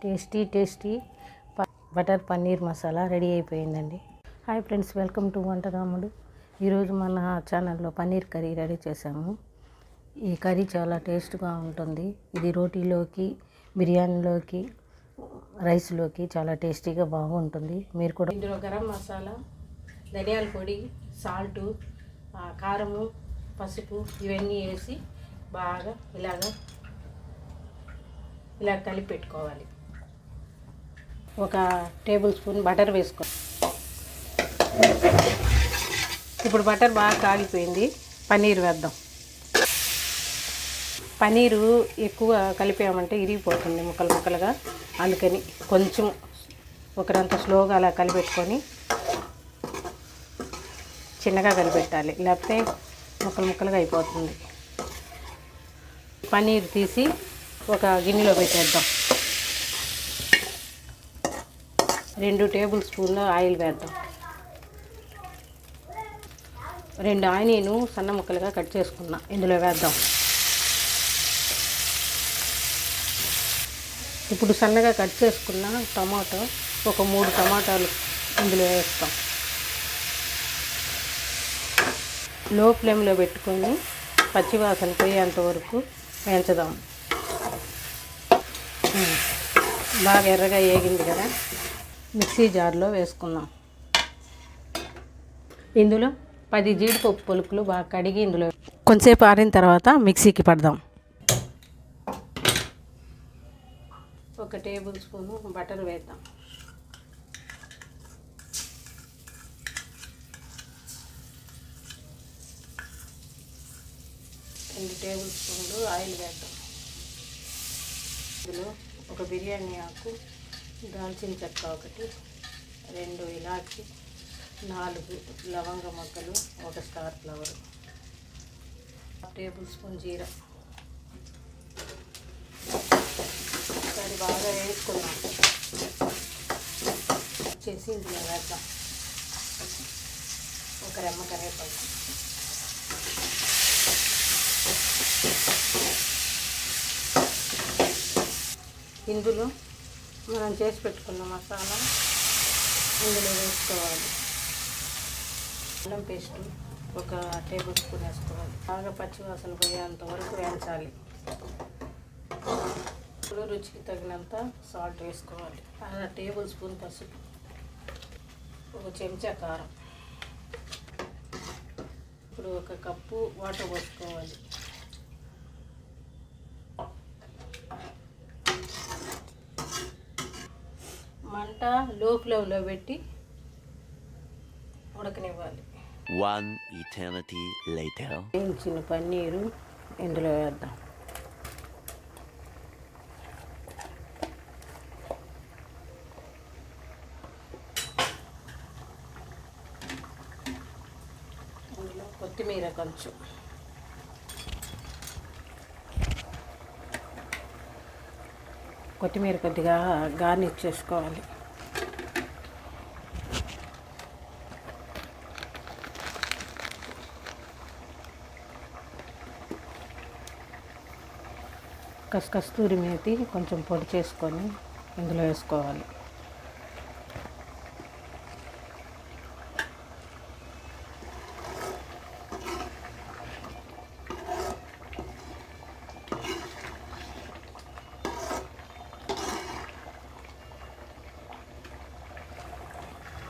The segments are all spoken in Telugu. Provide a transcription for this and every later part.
Tasty butter paneer masala ready అయిపోయిందండి. Hi friends, welcome to Vantaramudu. ఈరోజు మన ఛానల్లో పన్నీర్ కర్రీ రెడీ చేసాము. ఈ కర్రీ చాలా టేస్ట్గా ఉంటుంది. ఇది రోటీలోకి, బిర్యానీలోకి, రైస్లోకి చాలా టేస్టీగా బాగుంటుంది. మీరు కూడా ఇందులో గరం మసాలా, ధనియాల పొడి, సాల్టు, కారము, పసుపు ఇవన్నీ వేసి బాగా ఇలా కలిపి పెట్టుకోవాలి. ఒక టేబుల్ స్పూన్ బటర్ వేసుకో. ఇప్పుడు బటర్ బాగా కాగిపోయింది. పన్నీర్ వేద్దాం. పన్నీరు ఎక్కువ కలిపామంటే ఇరిగిపోతుంది ముక్కలుగా. అందుకని కొంచెం ఒకరంత స్లోగా అలా కలిపెట్టుకొని చిన్నగా కలిపెట్టాలి, లేకపోతే ముక్కలుగా అయిపోతుంది. పన్నీర్ తీసి ఒక గిన్నెలో పెట్టేద్దాం. 2 టేబుల్ స్పూన్ల ఆయిల్ వేద్దాం. 2 ఆనియన్ సన్న ముక్కలుగా కట్ చేసుకున్నా ఇందులో వేద్దాం. ఇప్పుడు సన్నగా కట్ చేసుకున్న టమాటో, ఒక 3 టమాటాలు ఇందులో వేస్తాం. లో ఫ్లేమ్లో పెట్టుకొని పచ్చివాసన పోయేంత వరకు వేయించుదాం. బాగా ఎర్రగా వేగింది కదా, మిక్సీ జార్లో వేసుకుందాం. ఇందులో 10 జీడిపప్పు పలుకులు బాగా కడిగి ఇందులో కొంచెంసేపు ఆరిన తర్వాత మిక్సీకి పడదాం. 1 టేబుల్ స్పూను బటర్ వేద్దాం. 2 టేబుల్ స్పూన్లు ఆయిల్ వేద్దాం. ఇందులో ఒక బిర్యానీ ఆకు, దాల్చిన చెక్క 1, 2 ఇలాచి, 4 లవంగ మొగ్గలు, 1 స్టార్ ఫ్లవర్, 1 టేబుల్ స్పూన్ జీరా. ఒకసారి బాగా వేసుకున్నాం. చేసి ఇందులో వేద్దాం. 1 రెమ్మ కరివేపాకు. ఇందులో మనం చేసి పెట్టుకున్న మసాలా ఇందులో వేసుకోవాలి. అల్లం పేస్ట్ 1 టేబుల్ స్పూన్ వేసుకోవాలి. బాగా పచ్చివాసన పోయేంత వరకు వేయించాలి. ఇప్పుడు రుచికి తగినంత సాల్ట్ వేసుకోవాలి. 1/2 టేబుల్ స్పూన్ పసుపు, 1 చెంచా కారం. ఇప్పుడు 1 కప్పు వాటర్ పోసుకోవాలి. మంట లో ఫ్లేమ్లో పెట్టి ఉడకనివ్వాలి. 1 eternity later. వేయించిన పన్నీరు ఇందులో వేద్దాం. ఇందులో కొత్తిమీర కొంచెం, కొత్తిమీర కొద్దిగా గార్నిష్ చేసుకోవాలి. కస్తూరి మేతి కొంచెం పొడి చేసుకొని ఇందులో వేసుకోవాలి.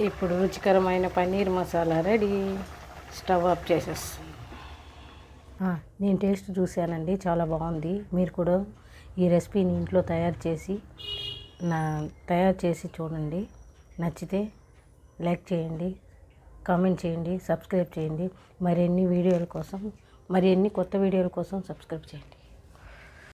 ఇప్పుడు రుచికరమైన paneer masala ready. Stove off చేసేస్తాం. నేను టేస్ట్ చూశానండి, చాలా బాగుంది. మీరు కూడా ఈ రెసిపీని ఇంట్లో తయారు చేసి చూడండి. నచ్చితే లైక్ చేయండి, కామెంట్ చేయండి, సబ్స్క్రైబ్ చేయండి. మరిన్ని కొత్త వీడియోల కోసం సబ్స్క్రైబ్ చేయండి.